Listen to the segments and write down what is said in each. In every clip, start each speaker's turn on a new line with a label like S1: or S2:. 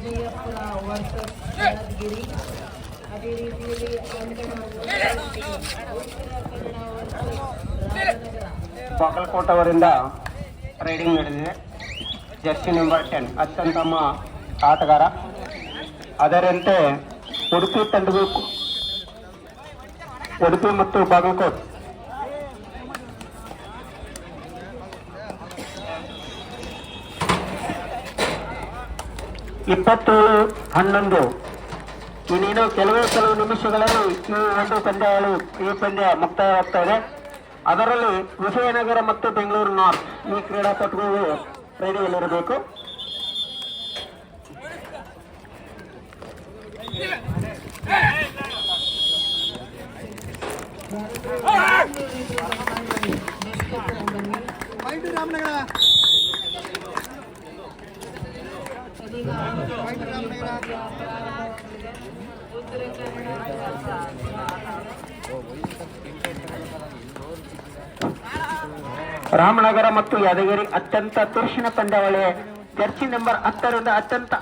S1: Vijayapura versus Yadgir. ಅದೇ ರೀತಿಯಲ್ಲಿ ಅಂಕಣ ಉತ್ತರ ಕನ್ನಡ ವರ್ಸಸ್ ರಾಮನಗರ.
S2: ಬಾಗಲಕೋಟೆ ಅವರಿಂದ ರೈಡಿಂಗ್ ನಡೆದಿದೆ. ಜರ್ಸಿ ನಂಬರ್ 10 ಅತ್ಯುತ್ತಮ ಆಟಗಾರ. ಅದರಂತೆ ಉಡುಪಿ ತಂಡವು ಉಡುಪಿ ಮತ್ತು ಬಾಗಲಕೋಟೆ 27-11 ಇನ್ನೇನು ಕೆಲವು ನಿಮಿಷಗಳಲ್ಲಿ ಈ ಪಂದ್ಯ ಮುಕ್ತಾಯವಾಗ್ತಾ ಇದೆ. ಅದರಲ್ಲಿ ವಿಜಯನಗರ ಮತ್ತು ಬೆಂಗಳೂರು ನಾರ್ತ್ ಈ ಕ್ರೀಡಾಪಟುಗಳು ರೆಡಿಯಲ್ಲಿರಬೇಕು. ರಾಮನಗರ ಮತ್ತು ಯಾದಗಿರಿ ಅತ್ಯಂತ ತುರುಷಿನ ಪಂದ್ಯಾವಳಿ. ಜರ್ಸಿ ನಂಬರ್ 10ರಿಂದ ಅತ್ಯಂತ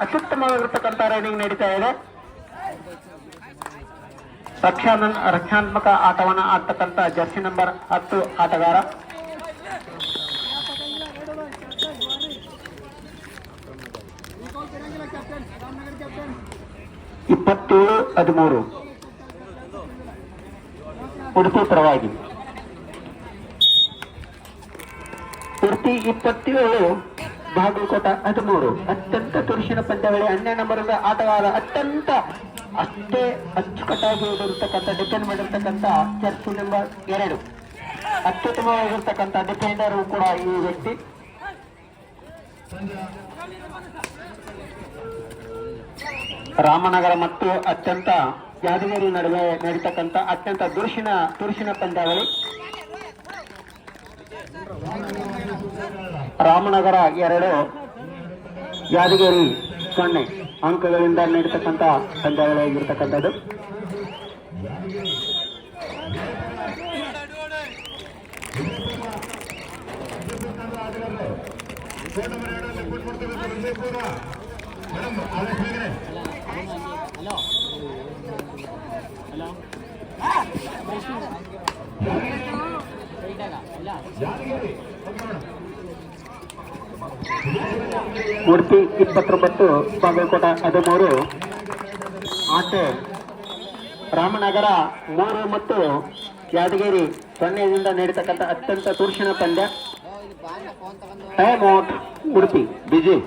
S2: ಅತ್ಯುತ್ತಮವಾಗಿರ್ತಕ್ಕಂಥ ರೈಡಿಂಗ್ ನಡೀತಾ ಇದೆ. ರಕ್ಷಣಾತ್ಮಕ ಆಟವನ್ನು ಆಡ್ತಕ್ಕಂಥ ಜರ್ಸಿ ನಂಬರ್ 10 ಆಟಗಾರ. ಇಪ್ಪತ್ತೇಳು 13 ಉಡುಪಿ ಪರವಾಗಿ. ಉಡುಪಿ 27 ಬಾಗಲಕೋಟೆ 13. ಅತ್ಯಂತ ತುರುಷಿನ ಪಂದ್ಯಾವಳಿ. 12 ನಂಬರ್ ಆಟಗಾರ ಅಷ್ಟೇ ಅಚ್ಚುಕಟ್ಟಾಗಿ ಇರತಕ್ಕಂಥ ಡಿಫೆಂಡ್ ಮಾಡಿರ್ತಕ್ಕಂಥ ಜರ್ಸಿ ನಂಬರ್ 2 ಅತ್ಯುತ್ತಮವಾಗಿರ್ತಕ್ಕಂಥ ಡಿಫೆಂಡರ್ ಕೂಡ ಈ ವ್ಯಕ್ತಿ. ರಾಮನಗರ ಮತ್ತು ಯಾದಗಿರಿ ನಡುವೆ ನಡೀತಕ್ಕಂಥ ಅತ್ಯಂತ ತುರುಷಿನ ಪಂದ್ಯಾವಳಿ. ರಾಮನಗರ 2 ಯಾದಗಿರಿ 0 ಅಂಕಗಳಿಂದ ನಡೀತಕ್ಕಂಥ ಪಂದ್ಯಾವಳಿ ಆಗಿರ್ತಕ್ಕಂಥದ್ದು. ಉಡುಪಿ 29 ಬಾಗಲಕೋಟೆ 13. ಆಚೆ ರಾಮನಗರ 3 ಮತ್ತು ಯಾದಗಿರಿ 0ದಿಂದ ನಡೀತಕ್ಕಂಥ ಅತ್ಯಂತ ತುರುಷಿನ ಪಂದ್ಯ. Time out Udupi. ಬಿಜಿ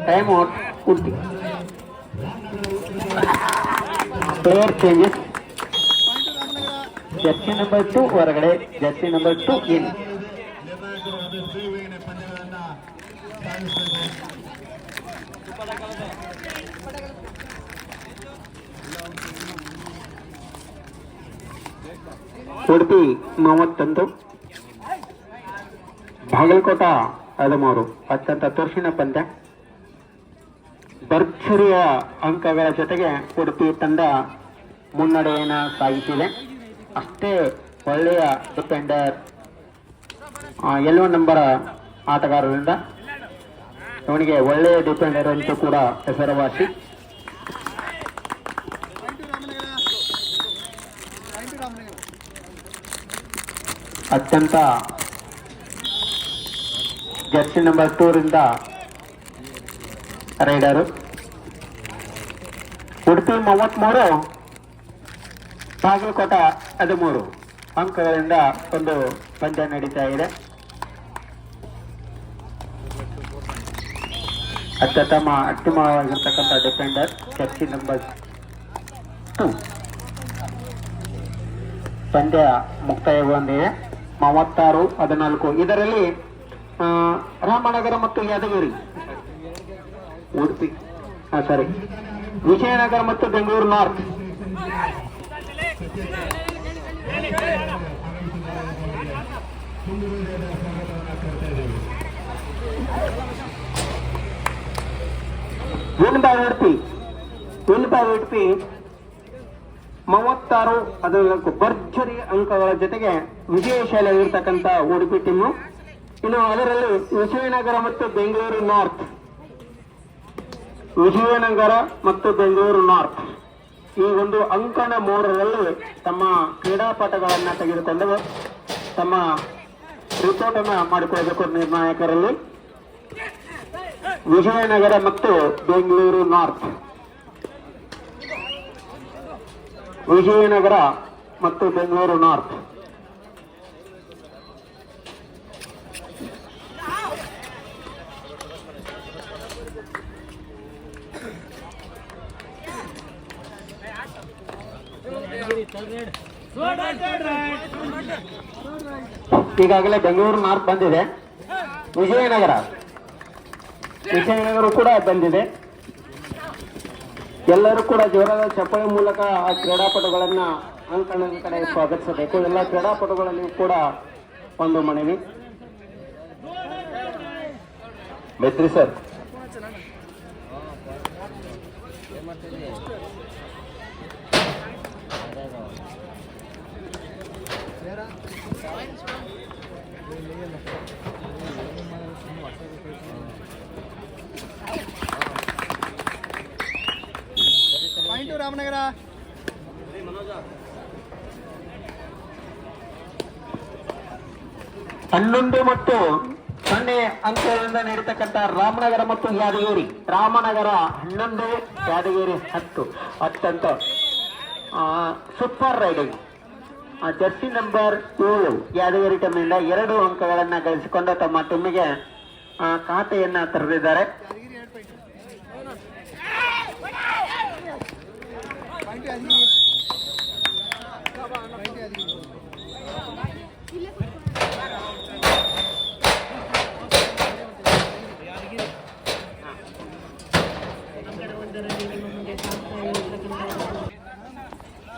S2: time out Udupi. Player changes. Jersey number 2 ಹೊರಗಡೆ, jersey number 2 in. Udupi 31 Bagalkote 13. ಅತ್ಯಂತ ತುರುಷಿನ ಪಂದ್ಯ. ಭರ್ಜರಿಯ ಅಂಕಗಳ ಜೊತೆಗೆ ಉಡುಪಿ ತಂಡ ಮುನ್ನಡೆಯನ್ನು ಸಾಗಿಸಿದೆ. ಅಷ್ಟೇ ಒಳ್ಳೆಯ ಡಿಫೆಂಡರ್ 11 ನಂಬರ್ ಆಟಗಾರರಿಂದ ಇವನಿಗೆ ಒಳ್ಳೆಯ ಡಿಫೆಂಡರ್ ಅಂತೂ ಕೂಡ ಹೆಸರುವಾಸಿ. ಅತ್ಯಂತ ಜರ್ಸಿ ನಂಬರ್ 2ರಿಂದ ರೈಡರು. ಉಡುಪಿ 33 ಬಾಗಲಕೋಟೆ 13 ಅಂಕಗಳಿಂದ ಒಂದು ಪಂದ್ಯ ನಡೀತಾ ಇದೆ. ಅತ್ಯುತ್ತಮವಾಗಿರ್ತಕ್ಕಂಥ ಡಿಫೆಂಡರ್ ಜರ್ಸಿ ನಂಬರ್ 2. ಪಂದ್ಯ ಮುಕ್ತಾಯಗೊಂಡಿದೆ 36-14. ಇದರಲ್ಲಿ ರಾಮನಗರ ಮತ್ತು ಯಾದಗಿರಿ ವಿಜಯನಗರ ಮತ್ತು Bengaluru north win by Udupi 36-14 ಭರ್ಜರಿ ಅಂಕಗಳ ಜೊತೆಗೆ ವಿಜಯಶಾಲಿಯಾಗಿರ್ತಕ್ಕಂಥ ಉಡುಪಿ ಟೀಮು ಇನ್ನು ಅದರಲ್ಲಿ ವಿಜಯನಗರ ಮತ್ತು ಬೆಂಗಳೂರು ನಾರ್ತ್, ವಿಜಯನಗರ ಮತ್ತು ಬೆಂಗಳೂರು ನಾರ್ತ್ ಈ ಒಂದು ಅಂಕಣ 3ರಲ್ಲಿ ತಮ್ಮ ಕ್ರೀಡಾಪಟುಗಳನ್ನು ತೆಗೆದುಕೊಂಡು ತಮ್ಮ ರಿಪೋರ್ಟ್ ಅನ್ನು ಮಾಡಿಕೊಳ್ಳಬೇಕು. ನಿರ್ಣಾಯಕರಲ್ಲಿ ವಿಜಯನಗರ ಮತ್ತು ಬೆಂಗಳೂರು ನಾರ್ತ್, ವಿಜಯನಗರ ಮತ್ತು ಬೆಂಗಳೂರು ನಾರ್ತ್. ಈಗಾಗಲೇ ಬೆಂಗಳೂರು ನಾರ್ತ್ ಬಂದಿದೆ, ವಿಜಯನಗರ ಕೂಡ ಬಂದಿದೆ. ಎಲ್ಲರೂ ಕೂಡ ಜೋರಾದ ಚಪ್ಪಾಳೆ ಮೂಲಕ ಆ ಕ್ರೀಡಾಪಟುಗಳನ್ನ ಅಂಕಣದ ಕಡೆ ಸ್ವಾಗತಿಸಬೇಕು. ಎಲ್ಲ ಕ್ರೀಡಾಪಟುಗಳಲ್ಲಿ ಕೂಡ ಒಂದು ಮನವಿ. ಮೇತ್ರಿ ಸರ್,
S3: ರಾಮನಗರ
S2: 11 ಮತ್ತು 0 ಅಂಕಗಳಿಂದ ನೀಡತಕ್ಕಂಥ ರಾಮನಗರ ಮತ್ತು ಯಾದಗಿರಿ. ರಾಮನಗರ 11, ಯಾದಗಿರಿ 10. ಅತ್ಯಂತ super raiding. Jersey number 7 Yadgiri ಟೀಮಿನಿಂದ 2 ಅಂಕಗಳನ್ನು ಗಳಿಸಿಕೊಂಡು ತಮ್ಮ ಟೀಮಿಗೆ ಖಾತೆಯನ್ನ ತೆರೆದಿದ್ದಾರೆ.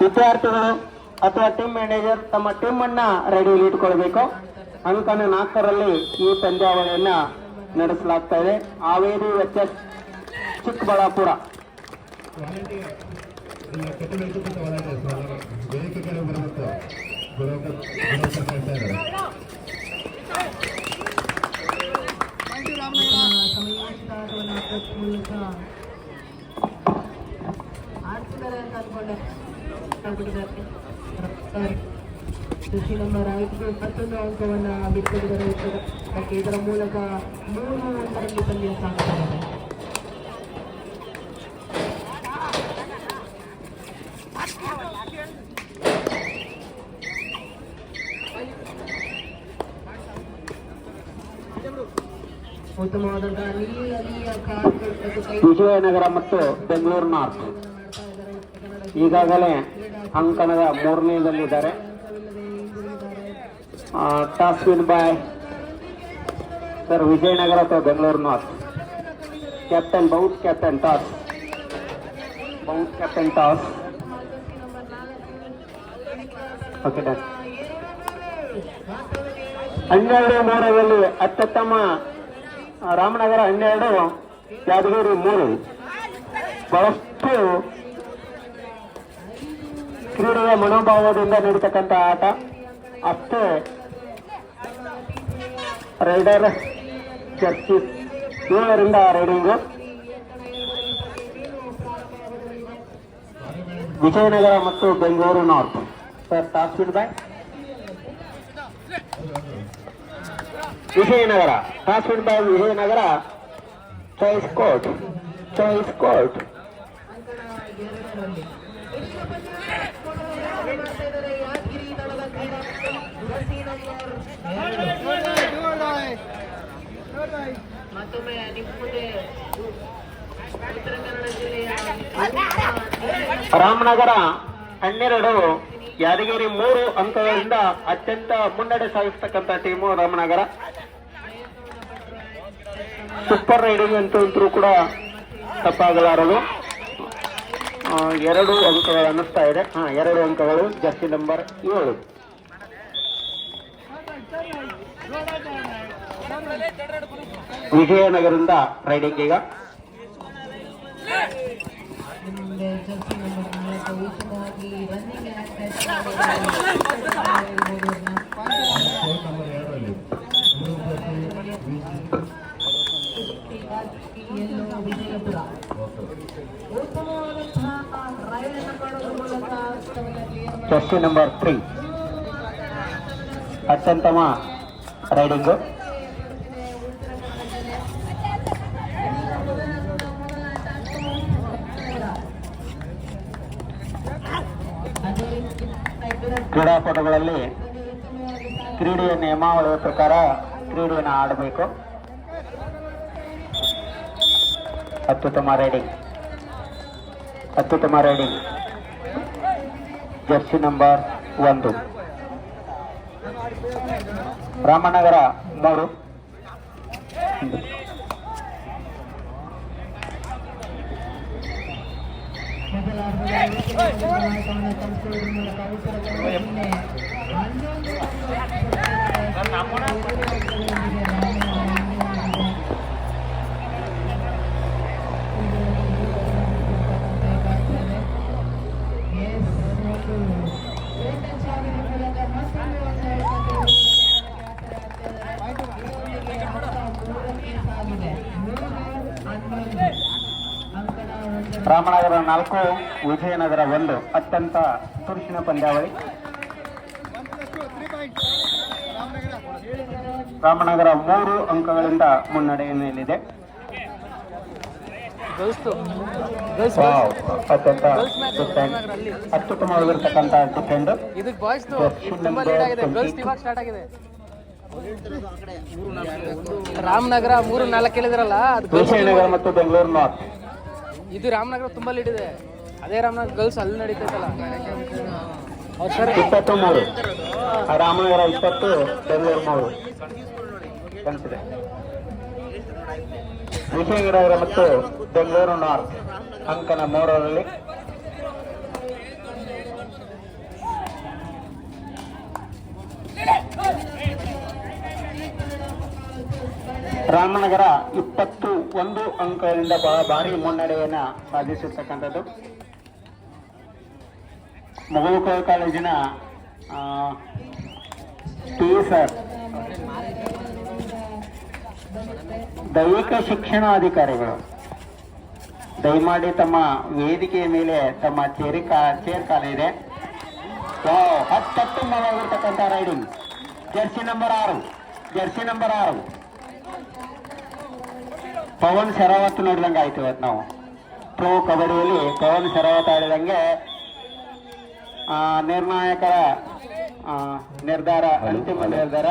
S2: ವಿದ್ಯಾರ್ಥಿಗಳು ಅಥವಾ ಟೀಮ್ ಮ್ಯಾನೇಜರ್ ತಮ್ಮ ಟೀಮ್ ಅನ್ನ ರೆಡಿಯಲ್ಲಿ ಇಟ್ಕೊಳ್ಬೇಕು. ಅಂಕಣ 4ರಲ್ಲಿ ಈ ಪಂದ್ಯಾವಳಿಯನ್ನ ನಡೆಸಲಾಗ್ತಾ ಇದೆ. ಹಾವೇರಿ ವೆಚ್ಚಸ್ ಚಿಕ್ಕಬಳ್ಳಾಪುರ.
S1: ಕೃಷಿ ನಂಬರ್ 5 11 ಅಂಕವನ್ನು ಬಿಟ್ಟುಕೊಟ್ಟಿದ್ದಾರೆ. ಇದರ ಮೂಲಕ 3-1 ಪಂದ್ಯ ಸಾಗುತ್ತದೆ. ಉತ್ತಮವಾದಂತಹ ನೀಲಿಯ
S2: ವಿಜಯನಗರ ಮತ್ತು ಬೆಂಗಳೂರು ನಾರ್ತ್ ಈಗಾಗಲೇ ಅಂಕಣದ 3ನೇದಲ್ಲಿದ್ದಾರೆ. Toss win by sir Vijayanagara ಅಥವಾ Bengaluru north. Captain bout, captain toss, bout captain toss. Okay done. 12-3ರಲ್ಲಿ ಅತ್ಯುತ್ತಮ ರಾಮನಗರ 12, ಯಾದಗಿರಿ 3. ಬಹಳಷ್ಟು ಕ್ರೀಡೆಯ ಮನೋಭಾವದಿಂದ ನೀಡತಕ್ಕಂಥ ಆಟ. ಅಷ್ಟೇ ರೈಡರ್ ಜರ್ಸಿ 7ರಿಂದ ರೈಡಿಂಗು. ವಿಜಯನಗರ ಮತ್ತು Bengaluru north. Sir toss win by Vijayanagara. Toss win by Vijayanagara. Choice court, choice court.
S1: ಮತ್ತೊಮ್ಮೆ ನಿಮ್ಮ ಮುಂದೆ ಉತ್ತರ ಕನ್ನಡ ಜಿಲ್ಲೆಯ
S2: ರಾಮನಗರ 12, ಯಾದಗಿರಿ 3 ಅಂಕಗಳಿಂದ ಅತ್ಯಂತ ಮುನ್ನಡೆ ಸಾಗಿಸ್ತಕ್ಕಂಥ ಟೀಮು ರಾಮನಗರ. ಸೂಪರ್ ರೈಡಿಂಗ್ ಅಂತೂ ಕೂಡ ತಪ್ಪಾಗಲಾರದು. 2 ಅಂಕಗಳು ಅನ್ನಿಸ್ತಾ ಇದೆ. 2 ಅಂಕಗಳು ಜರ್ಸಿ ನಂಬರ್ 7. ವಿಜಯನಗರದಿಂದ ರೈಡಿಂಗ್ ಈಗ.
S1: ಜರ್ಸಿ ನಂಬರ್ 4 ಉಚಿತವಾಗಿ ರನ್ನಿಂಗ್ ಆಕ್ಟ್ ಎಲ್ಲೋ ವಿಜಯಪುರ ಉತ್ತಮವಾದಂತಹ ರೈಡ್ ಅನ್ನು ಮಾಡೋದ್ರ ಮೂಲಕ
S2: ಜರ್ಸಿ ನಂಬರ್ 3 ಅತ್ಯುತ್ತಮ ರೈಡಿಂಗು. ಕ್ರೀಡಾಪಟುಗಳಲ್ಲಿ ಕ್ರೀಡೆಯ ನಿಯಮಾವಳಿಯ ಪ್ರಕಾರ ಕ್ರೀಡೆಯನ್ನು ಆಡಬೇಕು. ಅತ್ಯುತ್ತಮ riding jersey number 1 Ramanagara 3. Ramanagara 4 Vijayanagara 1 ಅತ್ಯಂತ ತುರುಸಿನ ಪಂದ್ಯಾವಳಿ. ರಾಮನಗರ 3 ಅಂಕಗಳಿಂದ ಮುನ್ನಡೆಯಲ್ಲಿದೆ. ಅತ್ಯಂತ ಅತ್ಯುತ್ತಮವಾಗಿರ್ತಕ್ಕಂಥ ಡಿಫೆಂಡ್
S3: ರಾಮನಗರ 3-4 ಹೇಳಿದ್ರಲ್ಲ,
S2: ವಿಜಯನಗರ ಮತ್ತು ಬೆಂಗಳೂರು ನಾರ್ತ್.
S3: ಇದು ರಾಮನಗರ ತುಂಬಾ ಲೀಡ್ ಇದೆ. ಅದೇ ರಾಮನಗರ ಗರ್ಲ್ಸ್ ಅಲ್ಲಿ ನಡೀತೈತಲ್ಲ.
S2: 23 ರಾಮನಗರ 20 ಬೆಂಗಳೂರು 3 ಕಾಣಿಸಿದೆ. ವಿಜಯನಗರ ಮತ್ತು ಬೆಂಗಳೂರು ನಾರ್ತ್ ಅಂಕನ 3ರಲ್ಲಿ. ರಾಮನಗರ 21 ಅಂಕಗಳಿಂದ ಭಾರಿ ಮುನ್ನಡೆಯನ್ನು ಸಾಧಿಸಿರ್ತಕ್ಕಂಥದ್ದು. ಮಗುಳುಕೋ ಕಾಲೇಜಿನ ಸರ್ ದೈಹಿಕ ಶಿಕ್ಷಣಾಧಿಕಾರಿಗಳು ದಯಮಾಡಿ ತಮ್ಮ ವೇದಿಕೆಯ ಮೇಲೆ ತಮ್ಮ ಚೇರ್ ಕಾಲಿದೆ. ಅತ್ಯುತ್ತಮವಾಗಿರ್ತಕ್ಕಂಥ raiding jersey number 6 Pawan Sehrawat ನೋಡಿದಂಗೆ ಆಯ್ತು. ಇವತ್ತು ನಾವು ಪ್ರೋ ಕಬಡ್ಡಿಯಲ್ಲಿ ಪವನ್ ಶರಾವತ್ ಆಡಿದಂಗೆ ನಿರ್ಣಾಯಕರ ನಿರ್ಧಾರ ಅಂತಿಮ ನಿರ್ಧಾರ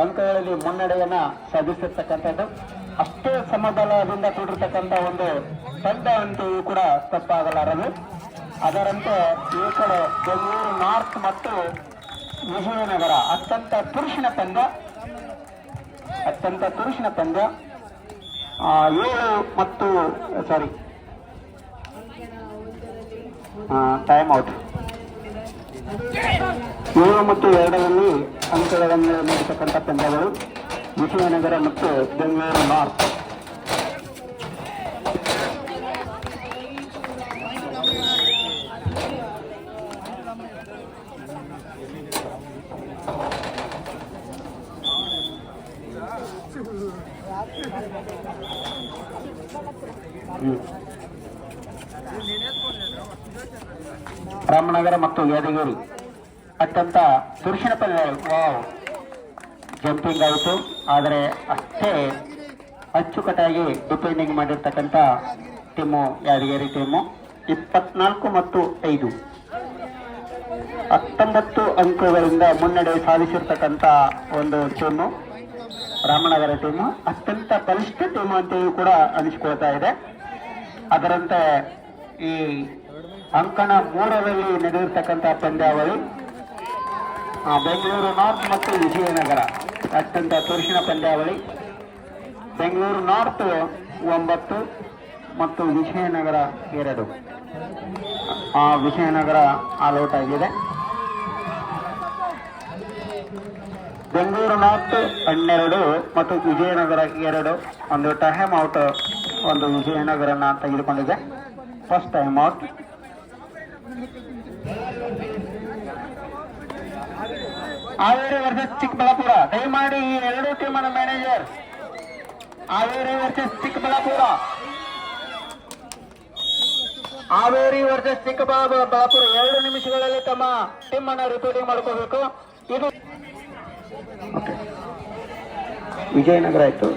S2: ಅಂಕಗಳಲ್ಲಿ ಮುನ್ನಡೆಯನ್ನ ಸಾಧಿಸಿರ್ತಕ್ಕಂಥದ್ದು. ಅಷ್ಟೇ ಸಮಬಲದಿಂದ ಕೂಡಿರ್ತಕ್ಕಂಥ ಒಂದು ತಂಡ ಅಂತೆಯೂ ಕೂಡ ತಪ್ಪಾಗಲಾರದು. ಅದರಂತೆ ಈ ಕಡೆ ಬೆಂಗಳೂರು ನಾರ್ತ್ ಮತ್ತು ವಿಜಯನಗರ ಅತ್ಯಂತ ತುರುಸಿನ ಪಂದ್ಯ 7 ಮತ್ತು 2ರಲ್ಲಿ ಅಂಕಗಳನ್ನು ನೀಡತಕ್ಕಂಥ ಪಂದ್ಯಗಳು ವಿಜಯನಗರ ಮತ್ತು ಬೆಂಗಳೂರು ನಾರ್ತ್. ರಾಮನಗರ ಮತ್ತು ಯಾದಗಿರಿ ಅತ್ಯಂತ ತುರುಸಿನ ಪಂದ್ಯಗಳು. ಜಂಪಿಂಗ್ ಆಯಿತು, ಆದರೆ ಅಷ್ಟೇ ಅಚ್ಚುಕಟ್ಟಾಗಿ ಡಿಫೆಂಡಿಂಗ್ ಮಾಡಿರ್ತಕ್ಕಂಥ ಟೀಮು ಯಾದಗಿರಿ ಟೀಮು. 24 ಮತ್ತು 5 19 ಅಂಕಗಳಿಂದ ಮುನ್ನಡೆ ಸಾಧಿಸಿರ್ತಕ್ಕಂಥ ಒಂದು ಟೀಮು ರಾಮನಗರ ಟೀಮು. ಅತ್ಯಂತ ಬಲಿಷ್ಠ ಟೀಮು ಅಂತೆಯೂ ಕೂಡ ಅನಿಸಿಕೊಳ್ತಾ ಇದೆ. ಅದರಂತೆ ಈ ಅಂಕಣ 3ರಲ್ಲಿ ನಡೆದಿರ್ತಕ್ಕಂಥ ಪಂದ್ಯಾವಳಿ ಬೆಂಗಳೂರು ನಾರ್ತ್ ಮತ್ತು ವಿಜಯನಗರ ಅತ್ಯಂತ ತುರುಸಿನ ಪಂದ್ಯಾವಳಿ. ಬೆಂಗಳೂರು ನಾರ್ತ್ 9 ಮತ್ತು ವಿಜಯನಗರ 2. ವಿಜಯನಗರ ಆಲ್ಔಟ್ ಆಗಿದೆ. ಬೆಂಗಳೂರು ನಾರ್ತ್ 12 ಮತ್ತು ವಿಜಯನಗರ 2. ಒಂದು ಟೈಮ್ ಔಟ್ ಒಂದು ವಿಜಯನಗರನ ತೆಗೆದುಕೊಂಡಿದೆ. First time out. Haveri versus Chikkaballapur. ದಯಮಾಡಿ ಈ ಎರಡೂ ಟೀಮನ manager. Haveri versus Chikkaballapur. Haveri versus Chikkaballapur 2 ನಿಮಿಷಗಳಲ್ಲಿ ತಮ್ಮ ಟೀಮ್ ಅನ್ನ ರಿಪೋರ್ಟಿಂಗ್ ಮಾಡ್ಕೋಬೇಕು. ಇದು ವಿಜಯನಗರ ಆಯ್ತು.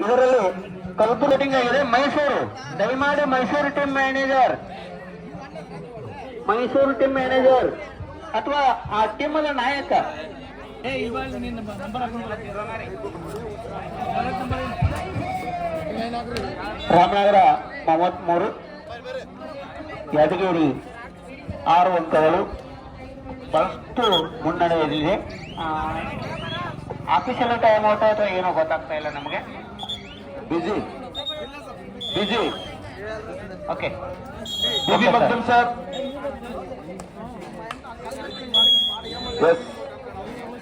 S2: ಇದರಲ್ಲಿ ಕಲ್ಪು ರೇಟಿಂಗ್ ಆಗಿದೆ ಮೈಸೂರು. ದಯಮಾಡಿ Mysuru team manager, Mysuru team manager ಅಥವಾ ಆ ಟೀಮ್ ಅದ ನಾಯಕ ರಾಮನಗರ 33, ಯಾದಗಿರಿ 6 ಅಂಕಗಳು. ಬಹಳಷ್ಟು ಮುನ್ನಡೆಯಲ್ಲಿದೆ. ಆಫೀಷಿಯಲ್ ಟೈಮ್ ಔಟ್ ಅಥವಾ ಏನೋ ಗೊತ್ತಾಗ್ತಾ ಇಲ್ಲ ನಮಗೆ. Busy okay sir. ಎಸ್